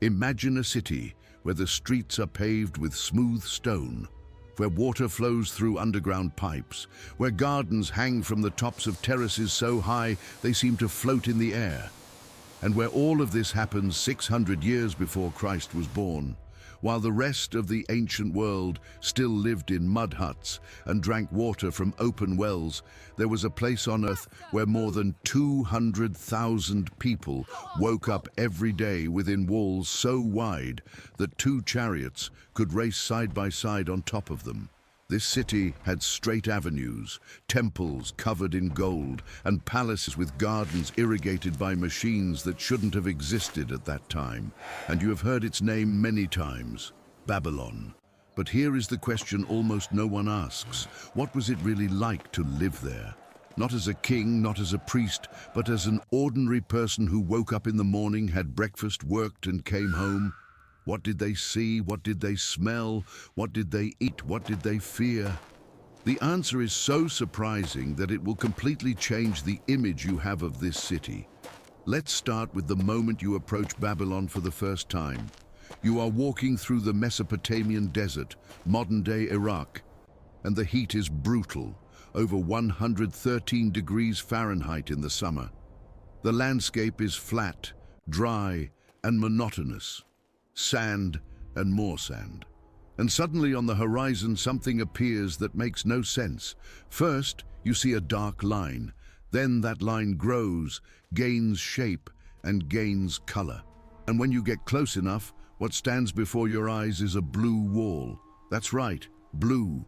Imagine a city where the streets are paved with smooth stone, where water flows through underground pipes, where gardens hang from the tops of terraces so high they seem to float in the air, and where all of this happens 600 years before Christ was born, while the rest of the ancient world still lived in mud huts and drank water from open wells. There was a place on earth where more than 200,000 people woke up every day within walls so wide that two chariots could race side by side on top of them. This city had straight avenues, temples covered in gold, and palaces with gardens irrigated by machines that shouldn't have existed at that time. And you have heard its name many times, Babylon. But here is the question almost no one asks. What was it really like to live there? Not as a king, not as a priest, but as an ordinary person who woke up in the morning, had breakfast, worked, and came home. What did they see? What did they smell? What did they eat? What did they fear? The answer is so surprising that it will completely change the image you have of this city. Let's start with the moment you approach Babylon for the first time. You are walking through the Mesopotamian desert, modern-day Iraq, and the heat is brutal, over 113 degrees Fahrenheit in the summer. The landscape is flat, dry, and monotonous. Sand and more sand. And suddenly on the horizon something appears that makes no sense. First, you see a dark line. Then that line grows, gains shape, and gains color. And when you get close enough, what stands before your eyes is a blue wall. That's right, blue.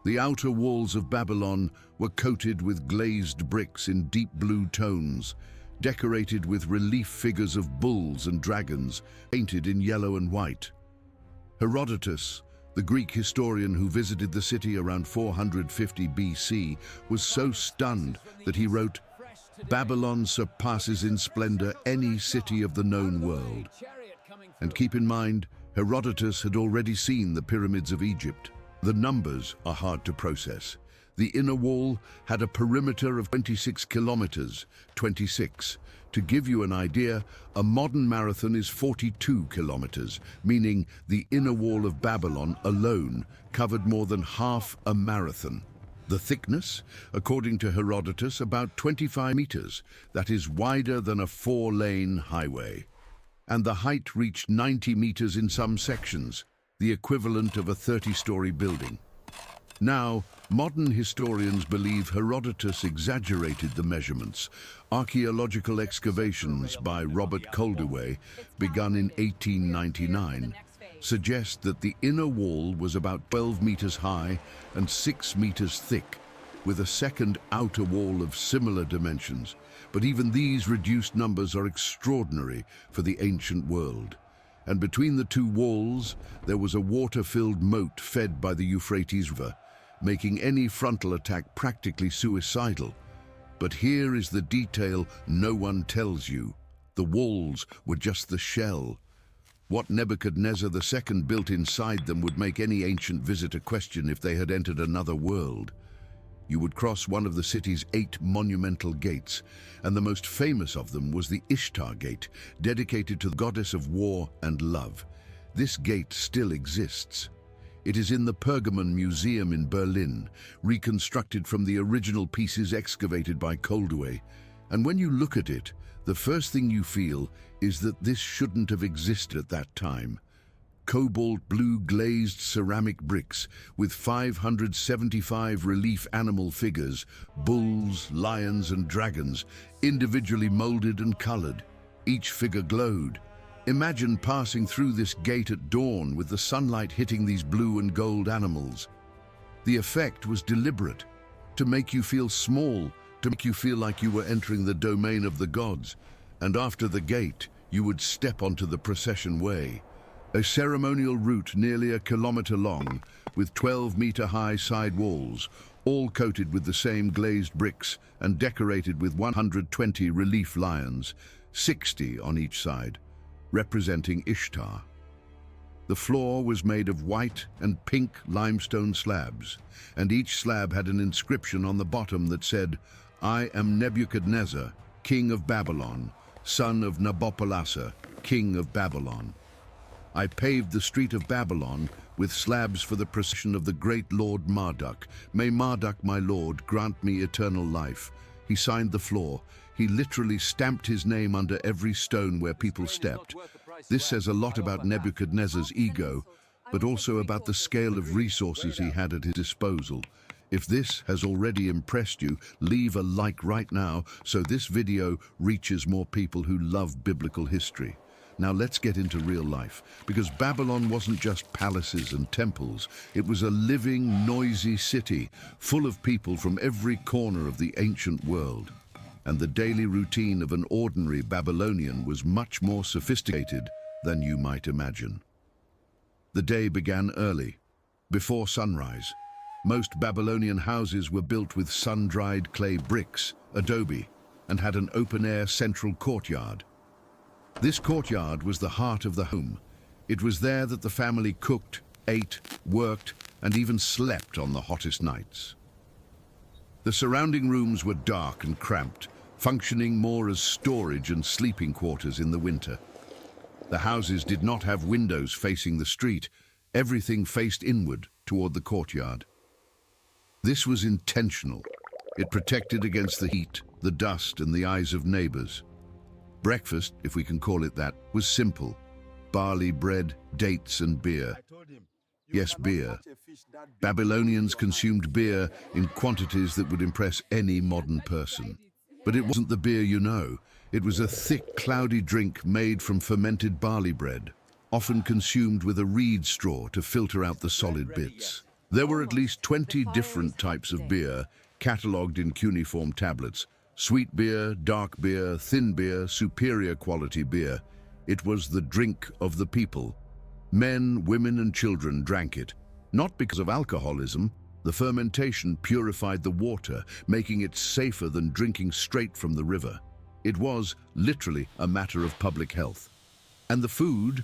The outer walls of Babylon were coated with glazed bricks in deep blue tones, decorated with relief figures of bulls and dragons, painted in yellow and white. Herodotus, the Greek historian who visited the city around 450 BC, was so stunned that he wrote, "Babylon surpasses in splendor any city of the known world." And keep in mind, Herodotus had already seen the pyramids of Egypt. The numbers are hard to process. The inner wall had a perimeter of 26 kilometers, 26. To give you an idea, a modern marathon is 42 kilometers, meaning the inner wall of Babylon alone covered more than half a marathon. The thickness, according to Herodotus, about 25 meters. That is wider than a 4-lane highway. And the height reached 90 meters in some sections, the equivalent of a 30-story building. Now, modern historians believe Herodotus exaggerated the measurements. Archaeological excavations by Robert Coldewey, begun in 1899, suggest that the inner wall was about 12 meters high and 6 meters thick, with a second outer wall of similar dimensions. But even these reduced numbers are extraordinary for the ancient world. And between the two walls, there was a water-filled moat fed by the Euphrates River, making any frontal attack practically suicidal. But here is the detail no one tells you. The walls were just the shell. What Nebuchadnezzar II built inside them would make any ancient visitor question if they had entered another world. You would cross one of the city's 8 monumental gates, and the most famous of them was the Ishtar Gate, dedicated to the goddess of war and love. This gate still exists. It is in the Pergamon Museum in Berlin, reconstructed from the original pieces excavated by Coldewey. And when you look at it, the first thing you feel is that this shouldn't have existed at that time. Cobalt blue glazed ceramic bricks with 575 relief animal figures, bulls, lions, and dragons, individually molded and colored. Each figure glowed. Imagine passing through this gate at dawn with the sunlight hitting these blue and gold animals. The effect was deliberate, to make you feel small, to make you feel like you were entering the domain of the gods. And after the gate, you would step onto the Procession Way, a ceremonial route nearly a kilometer long, with 12-meter-high side walls, all coated with the same glazed bricks and decorated with 120 relief lions, 60 on each side, representing Ishtar. The floor was made of white and pink limestone slabs, and each slab had an inscription on the bottom that said, "I am Nebuchadnezzar, king of Babylon, son of Nabopolassar, king of Babylon. I paved the street of Babylon with slabs for the procession of the great Lord Marduk. May Marduk, my lord, grant me eternal life. He signed the floor. He literally stamped his name under every stone where people stepped. This says a lot about Nebuchadnezzar's ego, but also about the scale of resources he had at his disposal. If this has already impressed you, leave a like right now so this video reaches more people who love biblical history. Now let's get into real life, because Babylon wasn't just palaces and temples. It was a living, noisy city, full of people from every corner of the ancient world. And the daily routine of an ordinary Babylonian was much more sophisticated than you might imagine. The day began early, before sunrise. Most Babylonian houses were built with sun-dried clay bricks, adobe, and had an open-air central courtyard. This courtyard was the heart of the home. It was there that the family cooked, ate, worked, and even slept on the hottest nights. The surrounding rooms were dark and cramped, functioning more as storage and sleeping quarters in the winter. The houses did not have windows facing the street. Everything faced inward toward the courtyard. This was intentional. It protected against the heat, the dust, and the eyes of neighbors. Breakfast, if we can call it that, was simple. Barley bread, dates, and beer. Yes, beer. Babylonians consumed beer in quantities that would impress any modern person. But it wasn't the beer you know. It was a thick, cloudy drink made from fermented barley bread, often consumed with a reed straw to filter out the solid bits. There were at least 20 different types of beer, catalogued in cuneiform tablets. Sweet beer, dark beer, thin beer, superior quality beer. It was the drink of the people. Men, women, and children drank it. Not because of alcoholism. The fermentation purified the water, making it safer than drinking straight from the river. It was, literally, a matter of public health. And the food?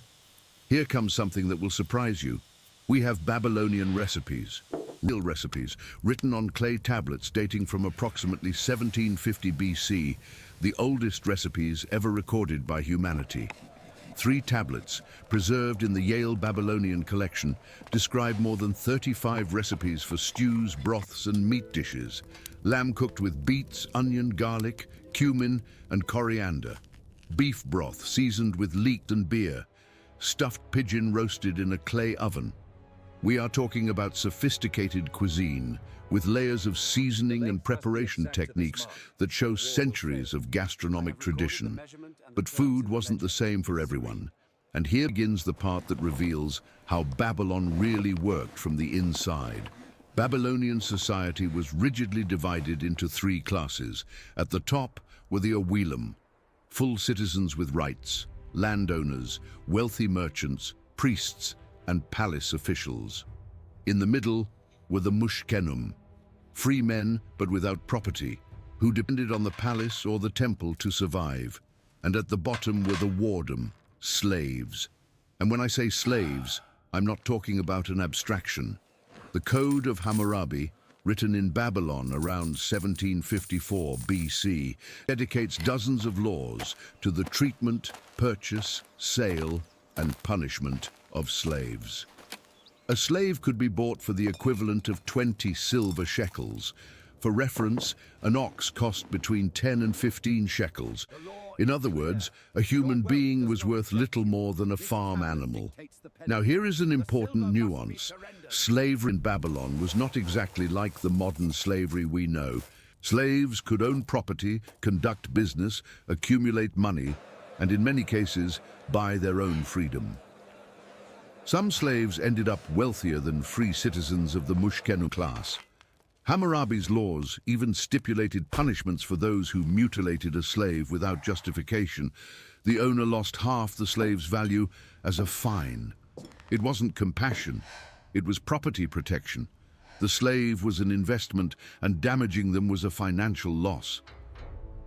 Here comes something that will surprise you. We have Babylonian recipes, real recipes, written on clay tablets dating from approximately 1750 BC, the oldest recipes ever recorded by humanity. 3 tablets, preserved in the Yale Babylonian collection, describe more than 35 recipes for stews, broths, and meat dishes. Lamb cooked with beets, onion, garlic, cumin, and coriander. Beef broth seasoned with leek and beer. Stuffed pigeon roasted in a clay oven. We are talking about sophisticated cuisine, with layers of seasoning and preparation techniques that show centuries of gastronomic tradition. But food wasn't the same for everyone. And here begins the part that reveals how Babylon really worked from the inside. Babylonian society was rigidly divided into 3 classes. At the top were the awilum, full citizens with rights, landowners, wealthy merchants, priests, and palace officials. In the middle were the mushkenum, free men but without property, who depended on the palace or the temple to survive. And at the bottom were the wardum, slaves. And when I say slaves, I'm not talking about an abstraction. The Code of Hammurabi, written in Babylon around 1754 BC, dedicates dozens of laws to the treatment, purchase, sale, and punishment of slaves. A slave could be bought for the equivalent of 20 silver shekels. For reference, an ox cost between 10 and 15 shekels. In other words, a human being was worth little more than a farm animal. Now here is an important nuance. Slavery in Babylon was not exactly like the modern slavery we know. Slaves could own property, conduct business, accumulate money, and in many cases, buy their own freedom. Some slaves ended up wealthier than free citizens of the mushkenum class. Hammurabi's laws even stipulated punishments for those who mutilated a slave without justification. The owner lost half the slave's value as a fine. It wasn't compassion, it was property protection. The slave was an investment, and damaging them was a financial loss.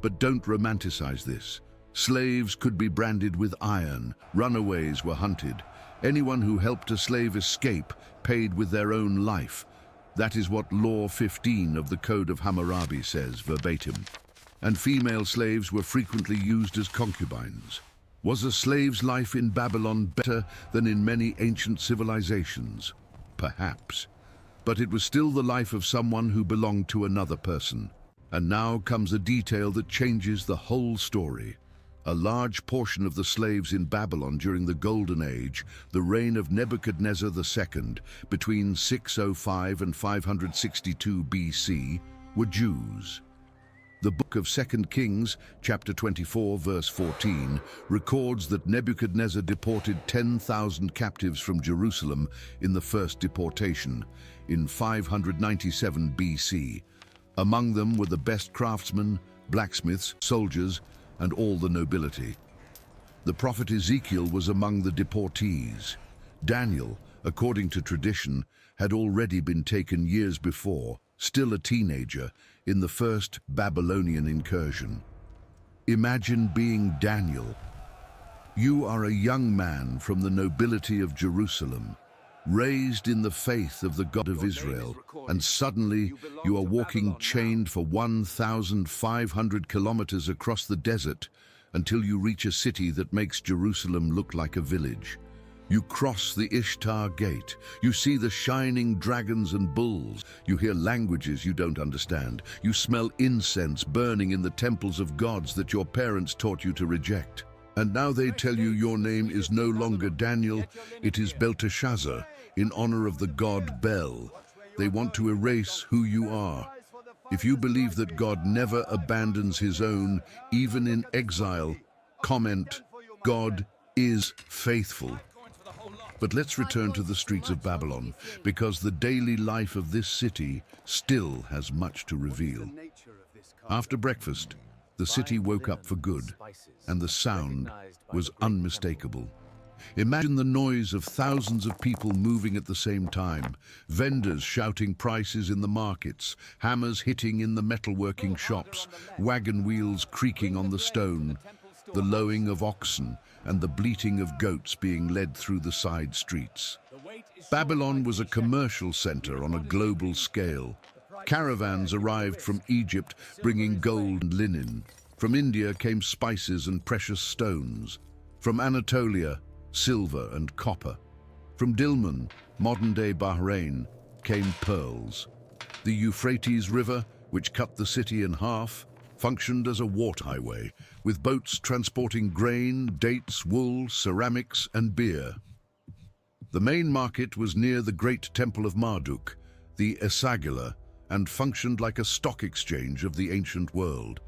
But don't romanticize this. Slaves could be branded with iron, runaways were hunted. Anyone who helped a slave escape paid with their own life. That is what Law 15 of the Code of Hammurabi says verbatim. And female slaves were frequently used as concubines. Was a slave's life in Babylon better than in many ancient civilizations? Perhaps. But it was still the life of someone who belonged to another person. And now comes a detail that changes the whole story. A large portion of the slaves in Babylon during the Golden Age, the reign of Nebuchadnezzar II, between 605 and 562 BC, were Jews. The book of 2 Kings, chapter 24, verse 14, records that Nebuchadnezzar deported 10,000 captives from Jerusalem in the first deportation, in 597 BC. Among them were the best craftsmen, blacksmiths, soldiers, and all the nobility. The prophet Ezekiel was among the deportees. Daniel, according to tradition, had already been taken years before, still a teenager, in the first Babylonian incursion. Imagine being Daniel. You are a young man from the nobility of Jerusalem, raised in the faith of the God of Israel, and suddenly you are walking chained for 1,500 kilometers across the desert until you reach a city that makes Jerusalem look like a village. You cross the Ishtar Gate. You see the shining dragons and bulls. You hear languages you don't understand. You smell incense burning in the temples of gods that your parents taught you to reject. And now they tell you your name is no longer Daniel, it is Belteshazzar, in honor of the god Bel. They want to erase who you are. If you believe that God never abandons his own, even in exile, comment, God is faithful. But let's return to the streets of Babylon, because the daily life of this city still has much to reveal. After breakfast, the city woke up for good, and the sound was unmistakable. Imagine the noise of thousands of people moving at the same time, vendors shouting prices in the markets, hammers hitting in the metalworking shops, wagon wheels creaking on the stone, the lowing of oxen, and the bleating of goats being led through the side streets. Babylon was a commercial center on a global scale. Caravans arrived from Egypt bringing gold and linen. From India came spices and precious stones. From Anatolia, silver and copper. From Dilmun, modern-day Bahrain, came pearls. The Euphrates River, which cut the city in half, functioned as a water highway, with boats transporting grain, dates, wool, ceramics, and beer. The main market was near the great temple of Marduk, the Esagila, and functioned like a stock exchange of the ancient world.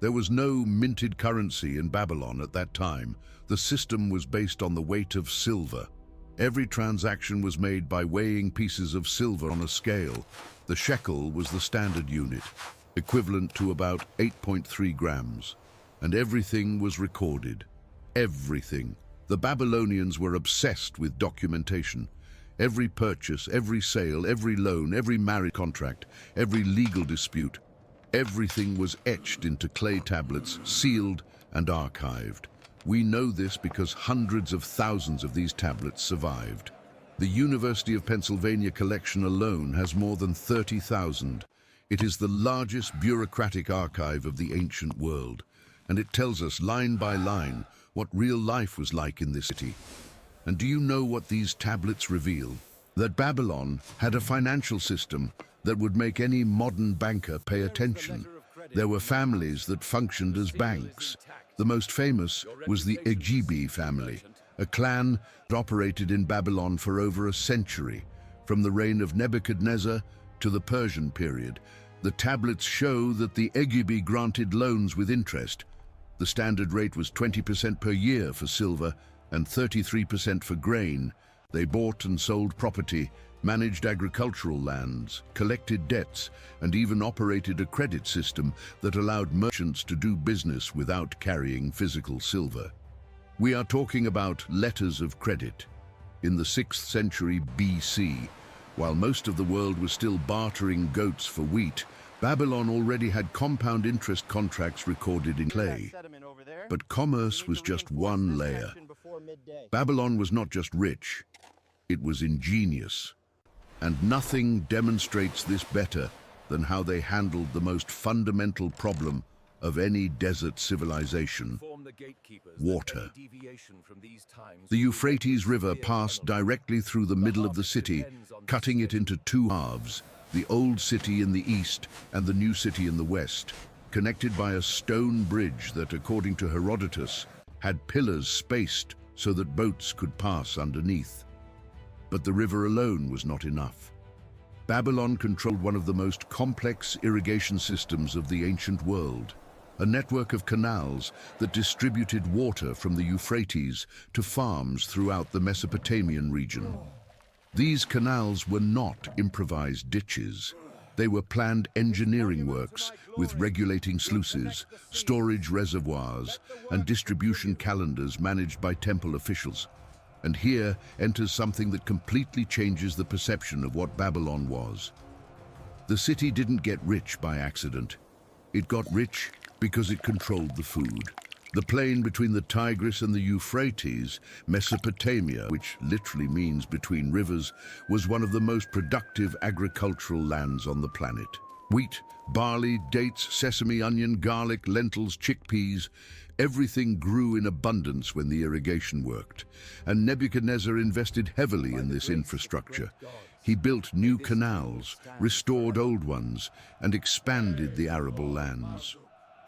There was no minted currency in Babylon at that time. The system was based on the weight of silver. Every transaction was made by weighing pieces of silver on a scale. The shekel was the standard unit, equivalent to about 8.3 grams. And everything was recorded. Everything. The Babylonians were obsessed with documentation. Every purchase, every sale, every loan, every marriage contract, every legal dispute, everything was etched into clay tablets, sealed and archived. We know this because hundreds of thousands of these tablets survived. The University of Pennsylvania collection alone has more than 30,000. It is the largest bureaucratic archive of the ancient world, and it tells us line by line what real life was like in this city. And do you know what these tablets reveal? That Babylon had a financial system that would make any modern banker pay attention. There were families that functioned as banks. The most famous was the Egibi family, a clan that operated in Babylon for over a century, from the reign of Nebuchadnezzar to the Persian period. The tablets show that the Egibi granted loans with interest. The standard rate was 20% per year for silver and 33% for grain. They bought and sold property, managed agricultural lands, collected debts, and even operated a credit system that allowed merchants to do business without carrying physical silver. We are talking about letters of credit. In the 6th century BC, while most of the world was still bartering goats for wheat, Babylon already had compound interest contracts recorded in clay. But commerce was just one layer. Babylon was not just rich, it was ingenious. And nothing demonstrates this better than how they handled the most fundamental problem of any desert civilization: water. The Euphrates River passed directly through the middle of the city, cutting it into two halves, the old city in the east and the new city in the west, connected by a stone bridge that, according to Herodotus, had pillars spaced so that boats could pass underneath. But the river alone was not enough. Babylon controlled one of the most complex irrigation systems of the ancient world, a network of canals that distributed water from the Euphrates to farms throughout the Mesopotamian region. These canals were not improvised ditches. They were planned engineering works with regulating sluices, storage reservoirs, and distribution calendars managed by temple officials. And here enters something that completely changes the perception of what Babylon was. The city didn't get rich by accident. It got rich because it controlled the food. The plain between the Tigris and the Euphrates, Mesopotamia, which literally means between rivers, was one of the most productive agricultural lands on the planet. Wheat, barley, dates, sesame, onion, garlic, lentils, chickpeas, everything grew in abundance when the irrigation worked, and Nebuchadnezzar invested heavily in this infrastructure. He built new canals, restored old ones, and expanded the arable lands.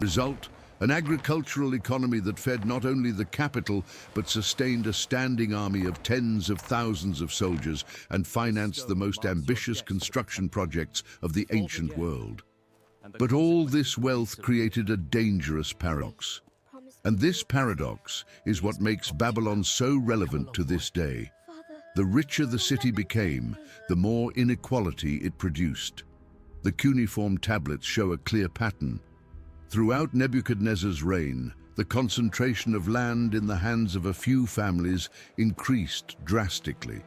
Result: an agricultural economy that fed not only the capital, but sustained a standing army of tens of thousands of soldiers and financed the most ambitious construction projects of the ancient world. But all this wealth created a dangerous paradox. And this paradox is what makes Babylon so relevant to this day. The richer the city became, the more inequality it produced. The cuneiform tablets show a clear pattern. Throughout Nebuchadnezzar's reign, the concentration of land in the hands of a few families increased drastically.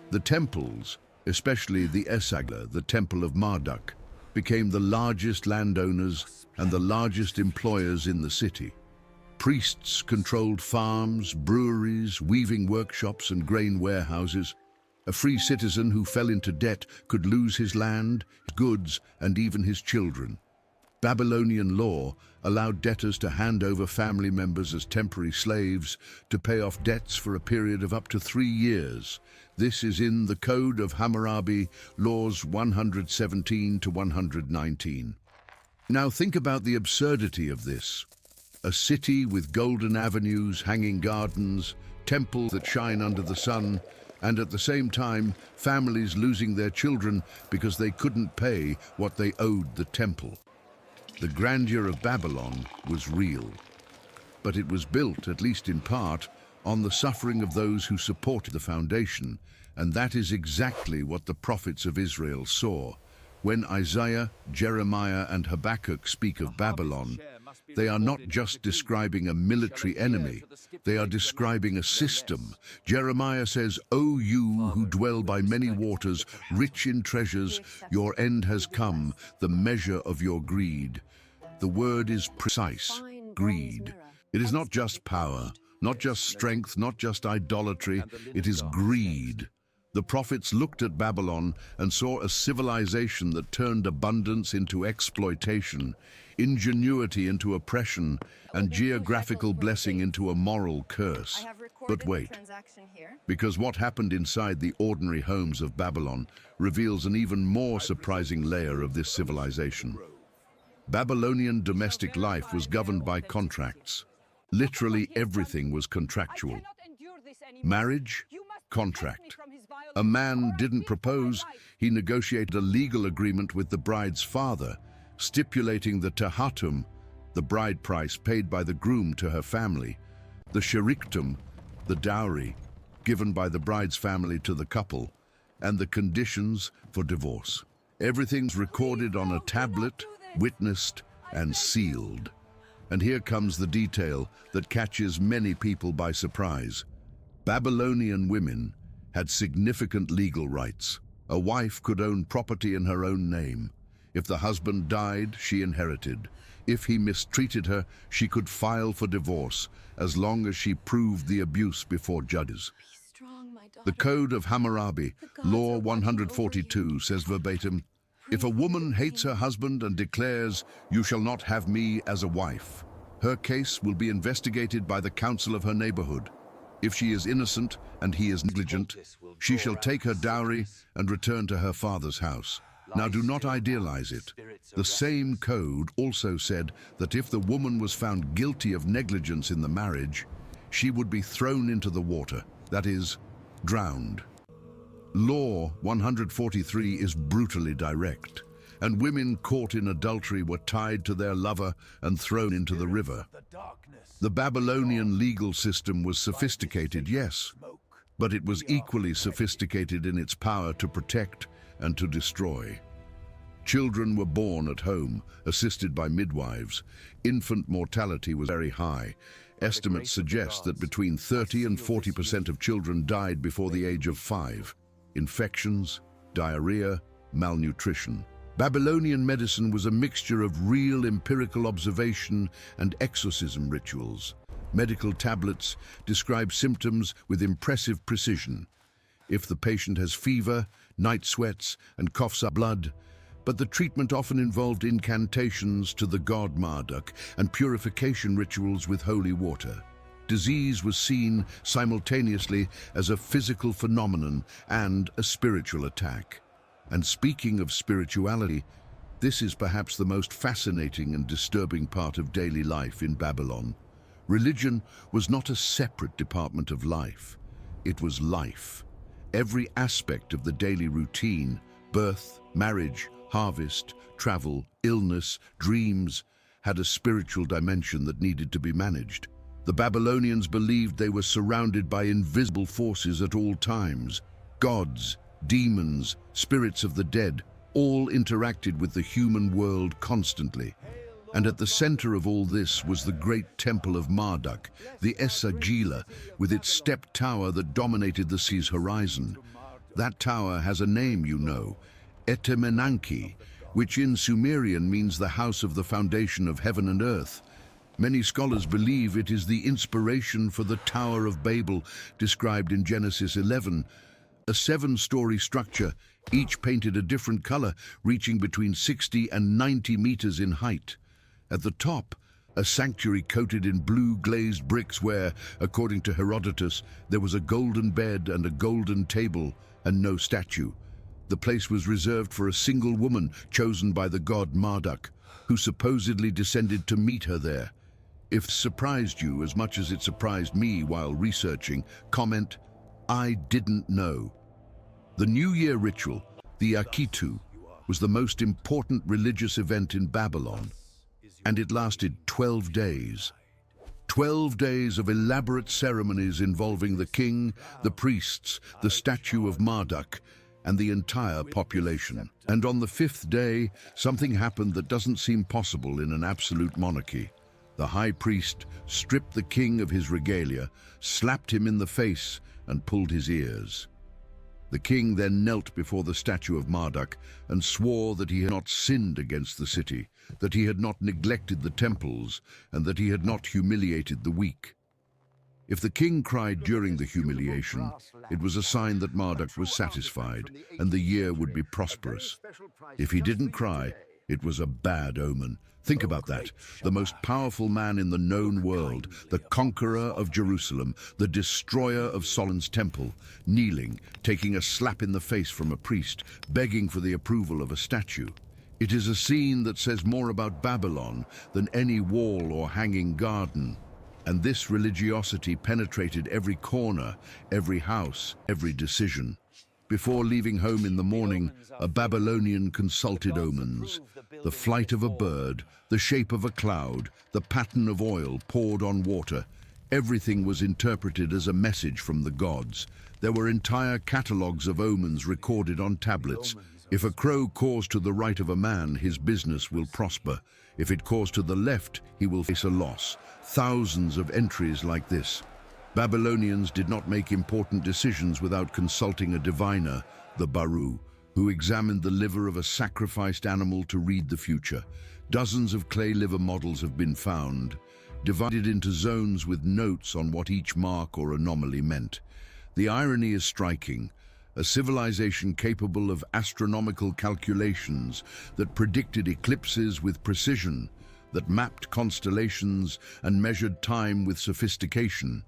The temples, especially the Esagla, the Temple of Marduk, became the largest landowners and the largest employers in the city. Priests controlled farms, breweries, weaving workshops, and grain warehouses. A free citizen who fell into debt could lose his land, his goods, and even his children. Babylonian law allowed debtors to hand over family members as temporary slaves to pay off debts for a period of up to 3 years. This is in the Code of Hammurabi, laws 117 to 119. Now think about the absurdity of this. A city with golden avenues, hanging gardens, temples that shine under the sun, and at the same time, families losing their children because they couldn't pay what they owed the temple. The grandeur of Babylon was real, but it was built, at least in part, on the suffering of those who supported the foundation, and that is exactly what the prophets of Israel saw. When Isaiah, Jeremiah, and Habakkuk speak of Babylon, they are not just describing a military enemy, they are describing a system. Jeremiah says, "O you who dwell by many waters, rich in treasures, your end has come, the measure of your greed." The word is precise: greed. It is not just power, not just strength, not just idolatry, it is greed. The prophets looked at Babylon and saw a civilization that turned abundance into exploitation, ingenuity into oppression, and geographical blessing into a moral curse. But wait, because what happened inside the ordinary homes of Babylon reveals an even more surprising layer of this civilization. Babylonian domestic life was governed by contracts. Literally everything was contractual. Marriage, contract. A man didn't propose, he negotiated a legal agreement with the bride's father, stipulating the tahatum, the bride price paid by the groom to her family, the shariktum, the dowry given by the bride's family to the couple, and the conditions for divorce. Everything's recorded on a tablet, witnessed, and sealed. And here comes the detail that catches many people by surprise. Babylonian women had significant legal rights. A wife could own property in her own name. If the husband died, she inherited. If he mistreated her, she could file for divorce, as long as she proved the abuse before judges. The Code of Hammurabi, Law 142, says verbatim, If a woman hates her husband and declares, "You shall not have me as a wife," her case will be investigated by the council of her neighborhood. If she is innocent and he is negligent, she shall take her dowry and return to her father's house. Now do not idealize it. The same code also said that if the woman was found guilty of negligence in the marriage, she would be thrown into the water, that is, drowned. Law 143 is brutally direct, and women caught in adultery were tied to their lover and thrown into the river. The Babylonian legal system was sophisticated, yes, but it was equally sophisticated in its power to protect and to destroy. Children were born at home, assisted by midwives. Infant mortality was very high. Estimates suggest that between 30 and 40% of children died before the age of 5. Infections, diarrhea, malnutrition. Babylonian medicine was a mixture of real empirical observation and exorcism rituals. Medical tablets describe symptoms with impressive precision. If the patient has fever, night sweats, and coughs up blood, but the treatment often involved incantations to the god Marduk and purification rituals with holy water. Disease was seen simultaneously as a physical phenomenon and a spiritual attack. And speaking of spirituality, this is perhaps the most fascinating and disturbing part of daily life in Babylon. Religion was not a separate department of life. It was life. Every aspect of the daily routine, birth, marriage, harvest, travel, illness, dreams, had a spiritual dimension that needed to be managed. The Babylonians believed they were surrounded by invisible forces at all times. Gods, demons, spirits of the dead, all interacted with the human world constantly. And at the center of all this was the great temple of Marduk, the Esagila, with its stepped tower that dominated the sea's horizon. That tower has a name, you know, Etemenanki, which in Sumerian means the house of the foundation of heaven and earth. Many scholars believe it is the inspiration for the Tower of Babel described in Genesis 11, a 7-story structure, each painted a different color, reaching between 60 and 90 meters in height. At the top, a sanctuary coated in blue glazed bricks where, according to Herodotus, there was a golden bed and a golden table and no statue. The place was reserved for a single woman chosen by the god Marduk, who supposedly descended to meet her there. If it surprised you as much as it surprised me while researching, comment, "I didn't know." The New Year ritual, the Akitu, was the most important religious event in Babylon, and it lasted 12 days. 12 days of elaborate ceremonies involving the king, the priests, the statue of Marduk, and the entire population. And on the 5th day, something happened that doesn't seem possible in an absolute monarchy. The high priest stripped the king of his regalia, slapped him in the face, and pulled his ears. The king then knelt before the statue of Marduk and swore that he had not sinned against the city, that he had not neglected the temples, and that he had not humiliated the weak. If the king cried during the humiliation, it was a sign that Marduk was satisfied and the year would be prosperous. If he didn't cry, it was a bad omen. Think about that. The most powerful man in the known world, the conqueror of Jerusalem, the destroyer of Solomon's temple, kneeling, taking a slap in the face from a priest, begging for the approval of a statue. It is a scene that says more about Babylon than any wall or hanging garden. And this religiosity penetrated every corner, every house, every decision. Before leaving home in the morning, a Babylonian consulted omens. The flight of a bird, the shape of a cloud, the pattern of oil poured on water. Everything was interpreted as a message from the gods. There were entire catalogues of omens recorded on tablets. If a crow caws to the right of a man, his business will prosper. If it caws to the left, he will face a loss. Thousands of entries like this. Babylonians did not make important decisions without consulting a diviner, the Baru, who examined the liver of a sacrificed animal to read the future. Dozens of clay liver models have been found, divided into zones with notes on what each mark or anomaly meant. The irony is striking. a civilization capable of astronomical calculations that predicted eclipses with precision, that mapped constellations and measured time with sophistication.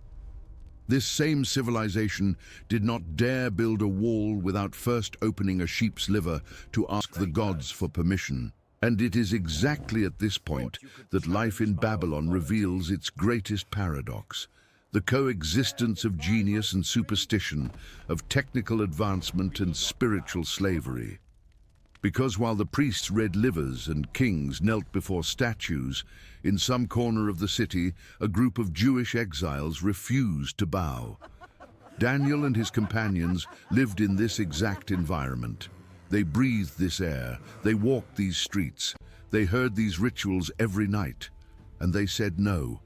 This same civilization did not dare build a wall without first opening a sheep's liver to ask the gods for permission. And it is exactly at this point that life in Babylon reveals its greatest paradox: the coexistence of genius and superstition, of technical advancement and spiritual slavery. Because while the priests read livers and kings knelt before statues, in some corner of the city, a group of Jewish exiles refused to bow. Daniel and his companions lived in this exact environment. They breathed this air, they walked these streets, they heard these rituals every night, and they said no.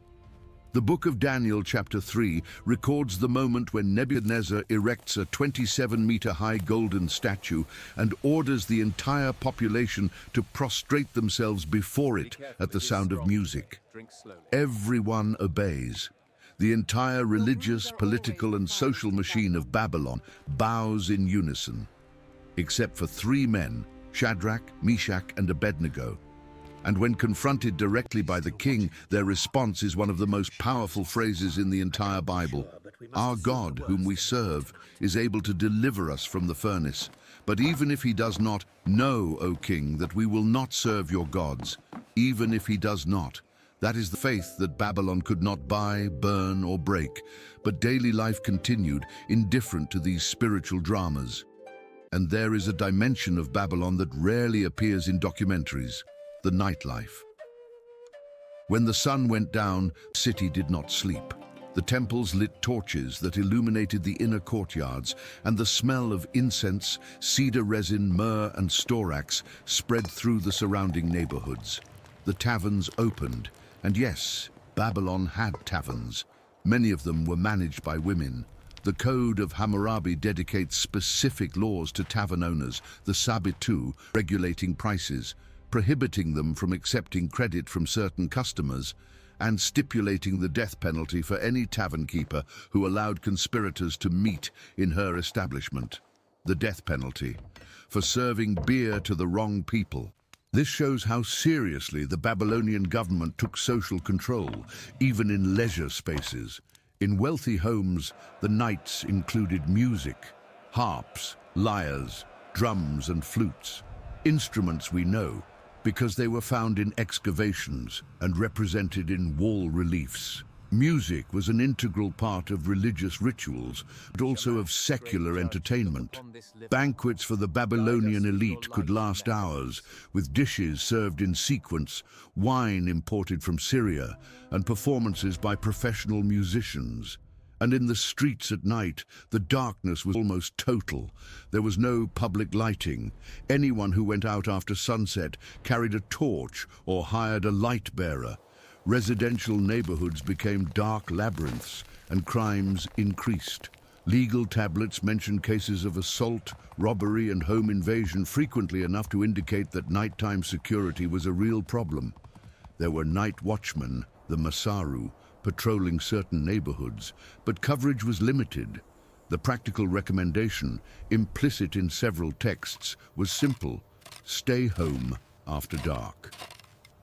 The book of Daniel, chapter 3, records the moment when Nebuchadnezzar erects a 27-meter-high golden statue and orders the entire population to prostrate themselves before it at the sound of music. Everyone obeys. The entire religious, political, and social machine of Babylon bows in unison, except for 3 men, Shadrach, Meshach, and Abednego. And when confronted directly by the king, their response is one of the most powerful phrases in the entire Bible. Our God, whom we serve, is able to deliver us from the furnace. But even if he does not, know, O king, that we will not serve your gods. Even if he does not. That is the faith that Babylon could not buy, burn, or break. But daily life continued, indifferent to these spiritual dramas. And there is a dimension of Babylon that rarely appears in documentaries: the nightlife. When the sun went down, the city did not sleep. The temples lit torches that illuminated the inner courtyards, and the smell of incense, cedar resin, myrrh, and storax spread through the surrounding neighborhoods. The taverns opened, and yes, Babylon had taverns. Many of them were managed by women. The Code of Hammurabi dedicates specific laws to tavern owners, the sabitu, regulating prices, prohibiting them from accepting credit from certain customers, and stipulating the death penalty for any tavern keeper who allowed conspirators to meet in her establishment. The death penalty for serving beer to the wrong people. This shows how seriously the Babylonian government took social control, even in leisure spaces. In wealthy homes, the nights included music, harps, lyres, drums, and flutes. Instruments we know, because they were found in excavations and represented in wall reliefs. Music was an integral part of religious rituals, but also of secular entertainment. Banquets for the Babylonian elite could last hours, with dishes served in sequence, wine imported from Syria, and performances by professional musicians. And in the streets at night, the darkness was almost total. There was no public lighting. Anyone who went out after sunset carried a torch or hired a light bearer. Residential neighborhoods became dark labyrinths, and crimes increased. Legal tablets mention cases of assault, robbery, and home invasion frequently enough to indicate that nighttime security was a real problem. There were night watchmen, the Masaru, patrolling certain neighborhoods, but coverage was limited. The practical recommendation, implicit in several texts, was simple: stay home after dark.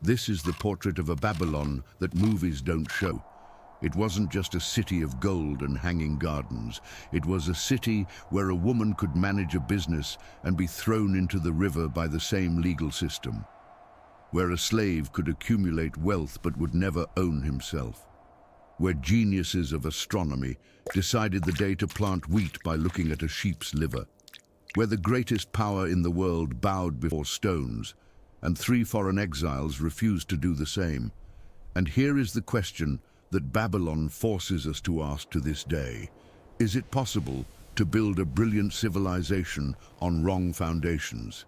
This is the portrait of a Babylon that movies don't show. It wasn't just a city of gold and hanging gardens. It was a city where a woman could manage a business and be thrown into the river by the same legal system. Where a slave could accumulate wealth but would never own himself. Where geniuses of astronomy decided the day to plant wheat by looking at a sheep's liver. Where the greatest power in the world bowed before stones, and 3 foreign exiles refused to do the same. And here is the question that Babylon forces us to ask to this day. Is it possible to build a brilliant civilization on wrong foundations?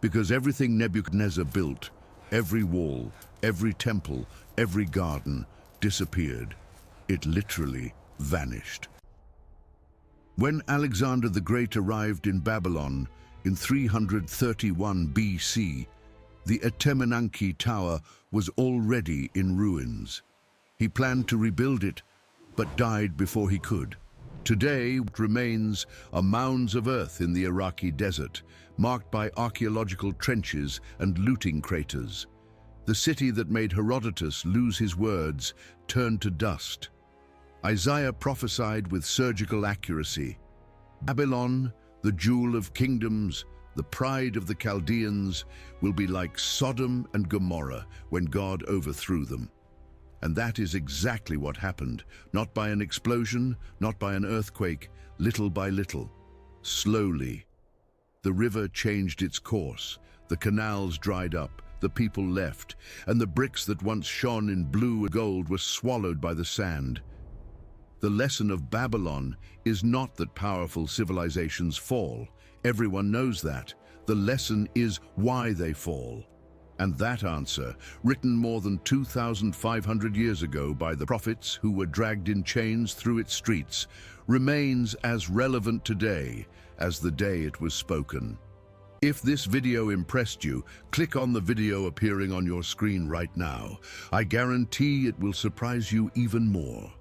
Because everything Nebuchadnezzar built, every wall, every temple, every garden, disappeared. It literally vanished. When Alexander the Great arrived in Babylon in 331 BC, the Etemenanki Tower was already in ruins. He planned to rebuild it, but died before he could. Today, what remains are mounds of earth in the Iraqi desert, marked by archaeological trenches and looting craters. The city that made Herodotus lose his words turned to dust. Isaiah prophesied with surgical accuracy. Babylon, the jewel of kingdoms, the pride of the Chaldeans, will be like Sodom and Gomorrah when God overthrew them. And that is exactly what happened, not by an explosion, not by an earthquake, little by little, slowly. The river changed its course, the canals dried up, the people left, and the bricks that once shone in blue and gold were swallowed by the sand. The lesson of Babylon is not that powerful civilizations fall. Everyone knows that. The lesson is why they fall. And that answer, written more than 2,500 years ago by the prophets who were dragged in chains through its streets, remains as relevant today as the day it was spoken. If this video impressed you, click on the video appearing on your screen right now. I guarantee it will surprise you even more.